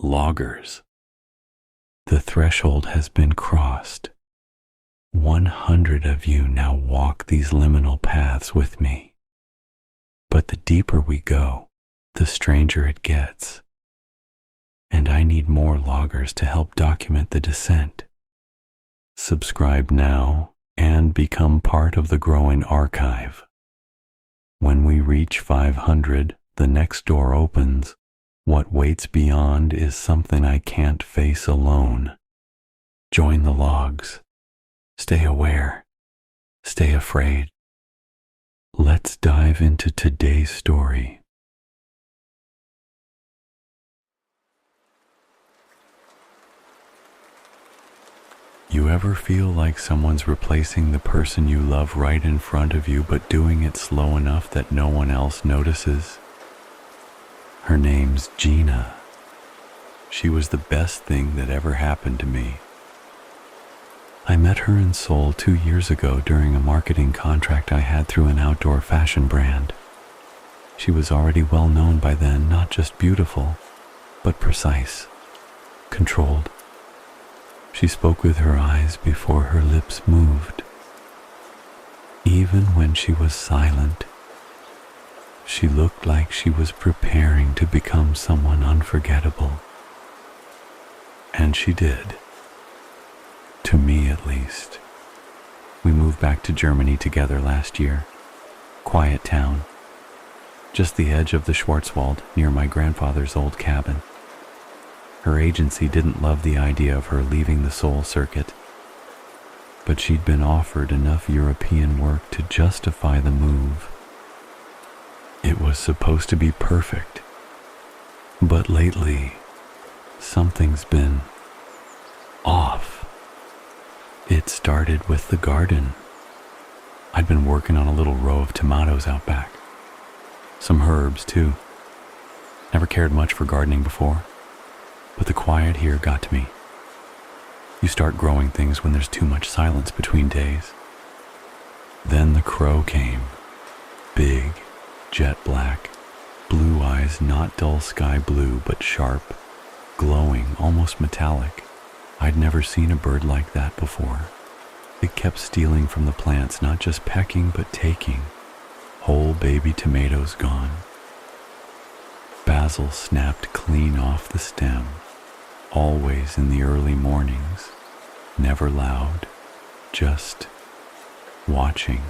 Loggers. The threshold has been crossed. 100 of you now walk these liminal paths with me. But the deeper we go, the stranger it gets. And I need more loggers to help document the descent. Subscribe now and become part of the growing archive. When we reach 500, the next door opens. What waits beyond is something I can't face alone. Join the logs. Stay aware. Stay afraid. Let's dive into today's story. You ever feel like someone's replacing the person you love right in front of you, but doing it slow enough that no one else notices? Her name's Gina. She was the best thing that ever happened to me. I met her in Seoul 2 years ago during a marketing contract I had through an outdoor fashion brand. She was already well known by then, not just beautiful, but precise, controlled. She spoke with her eyes before her lips moved. Even when she was silent, she looked like she was preparing to become someone unforgettable. And she did. To me, at least. We moved back to Germany together last year. Quiet town. Just the edge of the Schwarzwald, near my grandfather's old cabin. Her agency didn't love the idea of her leaving the Seoul circuit, but she'd been offered enough European work to justify the move. It was supposed to be perfect, but lately, something's been off. It started with the garden. I'd been working on a little row of tomatoes out back. Some herbs, too. Never cared much for gardening before, but the quiet here got to me. You start growing things when there's too much silence between days. Then the crow came. Big, jet black, blue eyes, not dull sky blue, but sharp, glowing, almost metallic. I'd never seen a bird like that before. It kept stealing from the plants, not just pecking, but taking. Whole baby tomatoes gone. Basil snapped clean off the stem, always in the early mornings, never loud, just watching.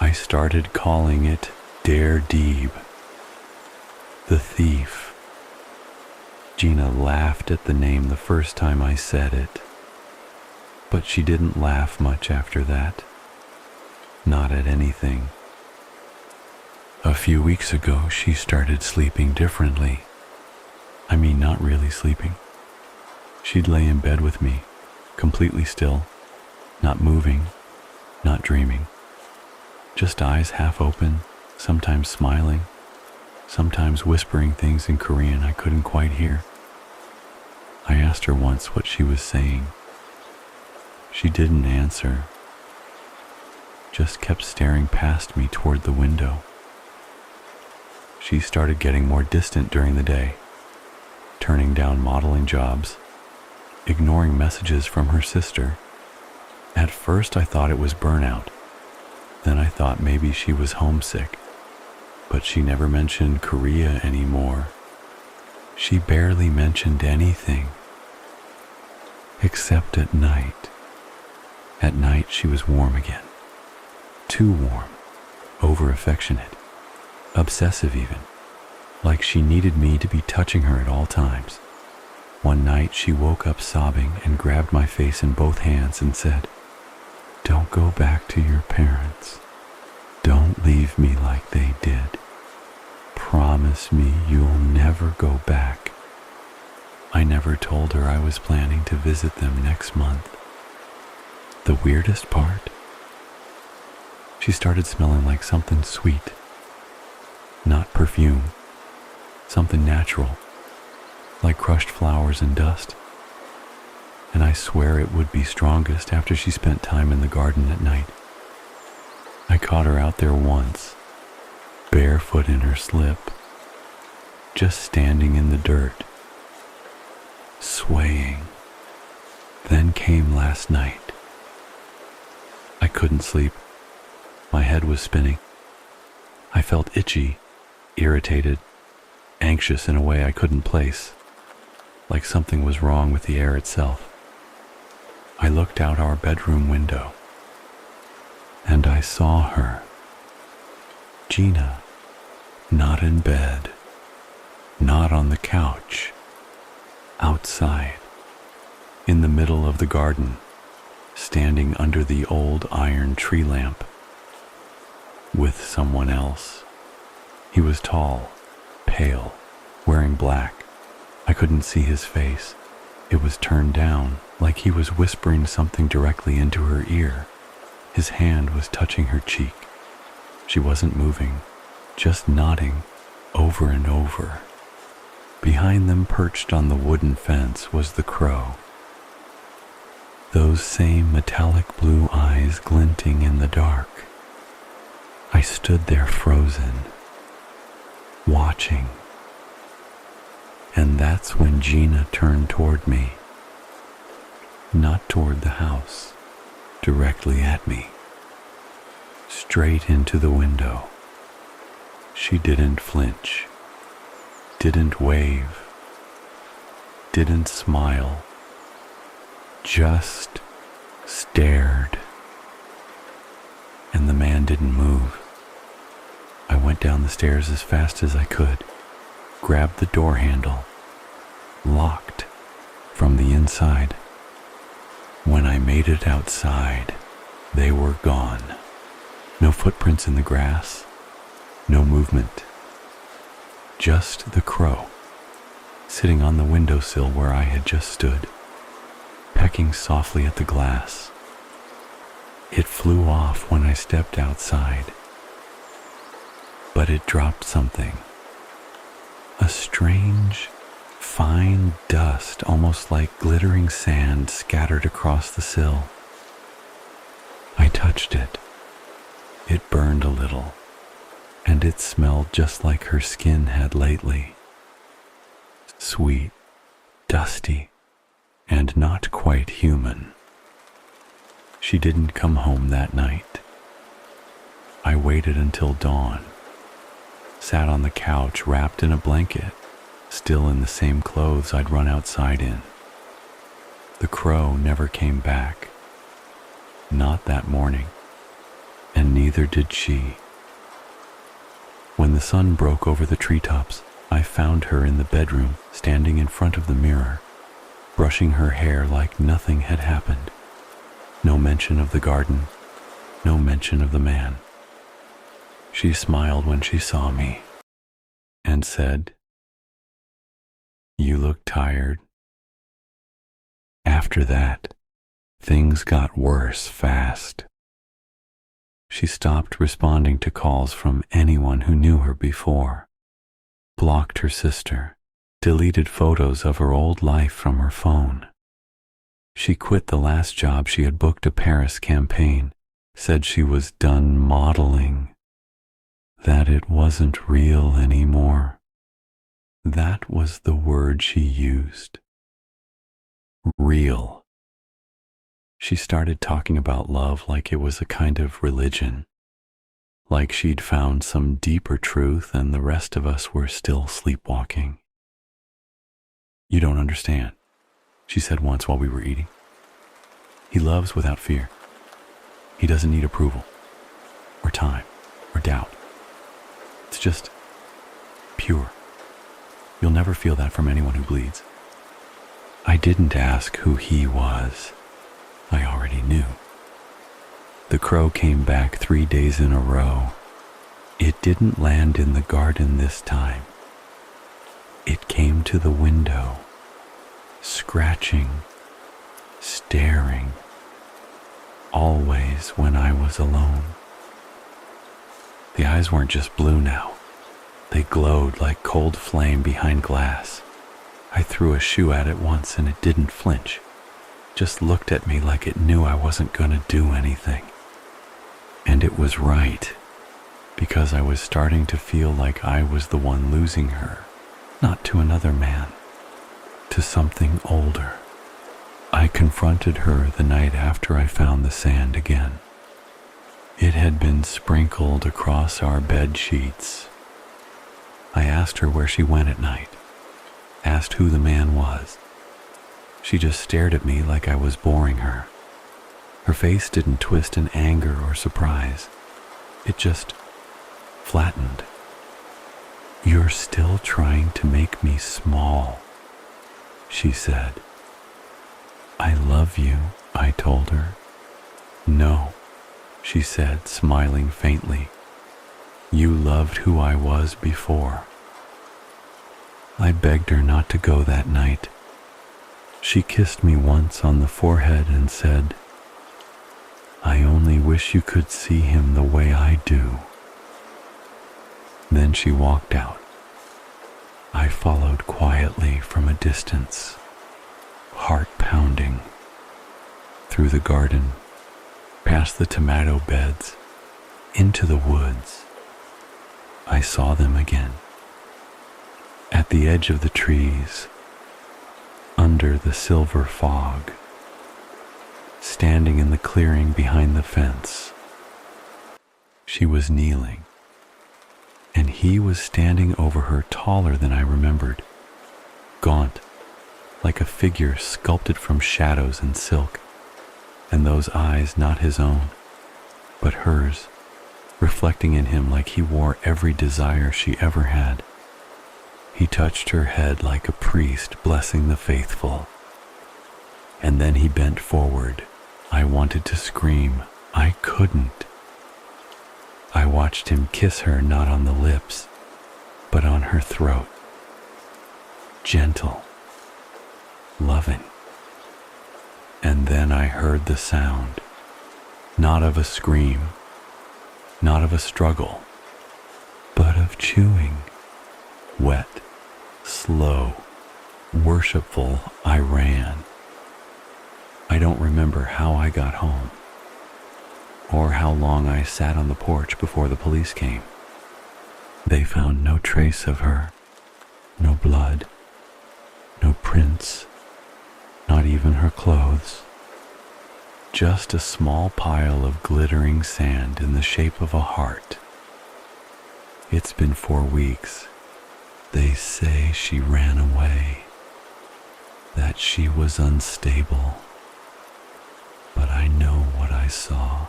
I started calling it Dare Deeb, the thief. Gina laughed at the name the first time I said it, but she didn't laugh much after that. Not at anything. A few weeks ago, she started sleeping differently. I mean, not really sleeping. She'd lay in bed with me, completely still, not moving, not dreaming. Just eyes half open, sometimes smiling, sometimes whispering things in Korean I couldn't quite hear. I asked her once what she was saying. She didn't answer, just kept staring past me toward the window. She started getting more distant during the day, turning down modeling jobs, ignoring messages from her sister. At first I thought it was burnout. Then I thought maybe she was homesick, but she never mentioned Korea anymore. She barely mentioned anything, except at night. At night she was warm again. Too warm, over-affectionate, obsessive even, like she needed me to be touching her at all times. One night she woke up sobbing and grabbed my face in both hands and said, "Don't go back to your parents. Don't leave me like they did. Promise me you'll never go back." I never told her I was planning to visit them next month. The weirdest part? She started smelling like something sweet. Not perfume. Something natural, like crushed flowers and dust. And I swear it would be strongest after she spent time in the garden at night. I caught her out there once, barefoot in her slip, just standing in the dirt, swaying. Then came last night. I couldn't sleep. My head was spinning. I felt itchy, irritated, anxious in a way I couldn't place, like something was wrong with the air itself. I looked out our bedroom window, and I saw her. Gina, not in bed, not on the couch, outside, in the middle of the garden, standing under the old iron tree lamp, with someone else. He was tall, pale, wearing black. I couldn't see his face. It was turned down, like he was whispering something directly into her ear. His hand was touching her cheek. She wasn't moving, just nodding over and over. Behind them, perched on the wooden fence, was the crow. Those same metallic blue eyes glinting in the dark. I stood there frozen, watching. And that's when Gina turned toward me. Not toward the house, directly at me. Straight into the window. She didn't flinch, didn't wave, didn't smile, just stared. And the man didn't move. I went down the stairs as fast as I could, grabbed the door handle, locked from the inside. When I made it outside, they were gone. No footprints in the grass, no movement. Just the crow, sitting on the windowsill where I had just stood, pecking softly at the glass. It flew off when I stepped outside, but it dropped something. A strange, fine dust, almost like glittering sand, scattered across the sill. I touched it. It burned a little, and it smelled just like her skin had lately. Sweet, dusty, and not quite human. She didn't come home that night. I waited until dawn, sat on the couch wrapped in a blanket, still in the same clothes I'd run outside in. The crow never came back. Not that morning, and neither did she. When the sun broke over the treetops, I found her in the bedroom, standing in front of the mirror, brushing her hair like nothing had happened. No mention of the garden, no mention of the man. She smiled when she saw me and said, "You look tired." After that, things got worse fast. She stopped responding to calls from anyone who knew her before, blocked her sister, deleted photos of her old life from her phone. She quit the last job she had booked a Paris campaign, said she was done modeling, that it wasn't real anymore. That was the word she used. Real. She started talking about love like it was a kind of religion, like she'd found some deeper truth and the rest of us were still sleepwalking. "You don't understand," she said once while we were eating. "He loves without fear. He doesn't need approval, or time, or doubt. It's just pure. You'll never feel that from anyone who bleeds." I didn't ask who he was. I already knew. The crow came back 3 days in a row. It didn't land in the garden this time. It came to the window, scratching, staring, always when I was alone. The eyes weren't just blue now. They glowed like cold flame behind glass. I threw a shoe at it once and it didn't flinch. Just looked at me like it knew I wasn't gonna do anything. And it was right, because I was starting to feel like I was the one losing her, not to another man, to to something older. I confronted her the night after I found the sand again. It had been sprinkled across our bed sheets. I asked her where she went at night, asked who the man was. She just stared at me like I was boring her. Her face didn't twist in anger or surprise. It just flattened. "You're still trying to make me small," she said. "I love you," I told her. "No," she said, smiling faintly. "You loved who I was before." I begged her not to go that night. She kissed me once on the forehead and said, "I only wish you could see him the way I do." Then she walked out. I followed quietly from a distance, heart pounding, through the garden, past the tomato beds, into the woods. I saw them again. At the edge of the trees, under the silver fog, standing in the clearing behind the fence. She was kneeling, and he was standing over her, taller than I remembered, gaunt, like a figure sculpted from shadows and silk, and those eyes not his own, but hers, reflecting in him like he wore every desire she ever had. He touched her head like a priest blessing the faithful, and then he bent forward. I wanted to scream. I couldn't. I watched him kiss her, not on the lips, but on her throat. Gentle, loving. And then I heard the sound, not of a scream, not of a struggle, but of chewing. Wet, slow, worshipful. I ran. I don't remember how I got home, or how long I sat on the porch before the police came. They found no trace of her, no blood, no prints, not even her clothes. Just a small pile of glittering sand in the shape of a heart. It's been 4 weeks. They say she ran away, that she was unstable. But I know what I saw.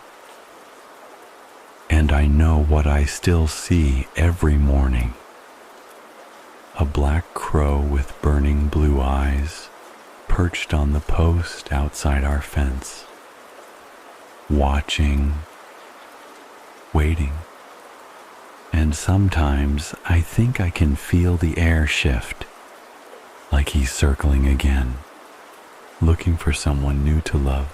And I know what I still see every morning. A black crow with burning blue eyes perched on the post outside our fence, watching, waiting. And sometimes I think I can feel the air shift, like he's circling again, looking for someone new to love.